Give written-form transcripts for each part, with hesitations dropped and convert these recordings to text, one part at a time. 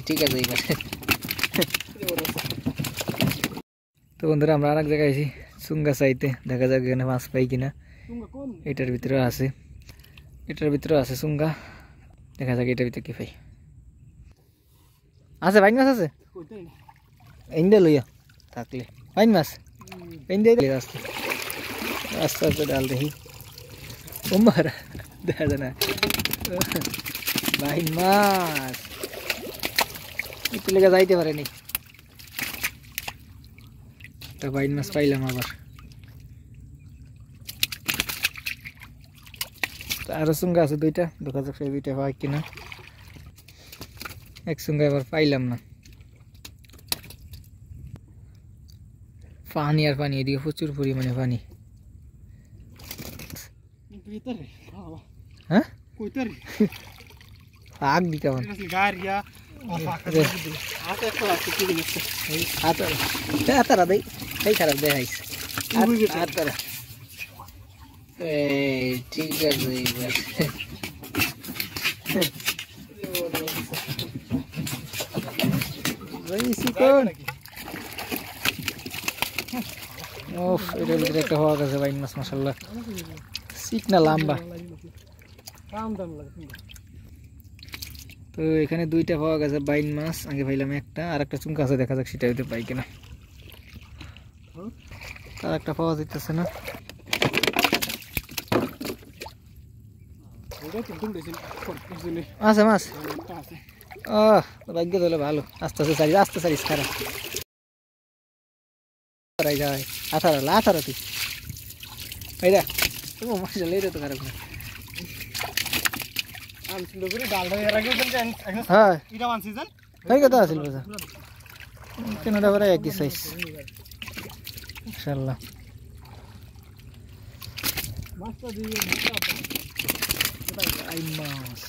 ঠিক আছে এইবার। তো বন্ধুরা আমরা আর এক জায়গায় আছি চুঙ্গা চাইতে, দেখা যাক এখানে মাছ পাই কিনা। এটার ভিতরেও আছে, চুঙ্গা, দেখা যাক এটার ভিতরে কি পাই। আছে বাইন মাছ আছে, ইন্ডিয়া লইয়া থাকলে বাইন মাছ ইন্ডিয়া আস্তে আস্তে আস্তে ডাল দেখি। ওমার দেখা যায় না বাইন মাছ, একটু লেগে যাইতে পারেনি। তা বাইন মাছ পাইলাম আবার। আরো চুঙ্গা আছে দুইটা, দেখা যাক সেই দুইটা পাই কিনা। এক চুঙ্গা এবার পাইলাম না, পানি আর পানি, এদিকে প্রচুর পরিমাণে পানি। হ্যাঁ আগ দি কেমন হাতারা দেই, এই খারাপ দেখাইস হাতারা। ঠিক আছে এইবার এটার ভিতরে একটা হওয়া গেছে বাইন মাছ, মাশাআল্লাহ চিকনা লম্বা। তো এখানে দুইটা পাওয়া গেছে বাইন মাছ, আগে পাইলাম একটা, আর একটা চুঙ্কা আছে, দেখা যাক সেটা পাই কিনা। আর একটা পাওয়া যাইতেছে না। আছে মাছ, ভাগ্য তাহলে ভালো। আস্তে আস্তে সারিস, আস্তে সারিস, খারাপ যায় আথারা তুই এইটা এইটা তো খারাপ না। হ্যাঁ কথা আছিল কেনটা করে একই সাইজ ইনশাআল্লাহ। মাছ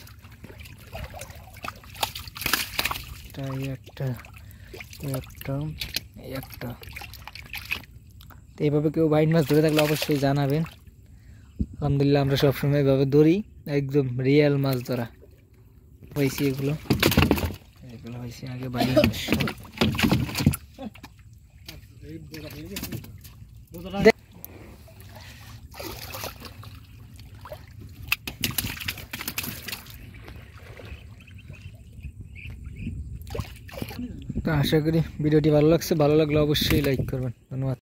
একটা এইভাবে কেউ বাইন মাছ ধরে থাকলে অবশ্যই জানাবেন। আলহামদুলিল্লাহ আমরা সবসময় এইভাবে ধরি, একদম রিয়েল মাছ ধরা হয়েছে। এগুলো হয়েছে আগে বাইন মাছ। তো আশা করি ভিডিওটি ভালো লাগছে, ভালো লাগলে অবশ্যই লাইক করবেন।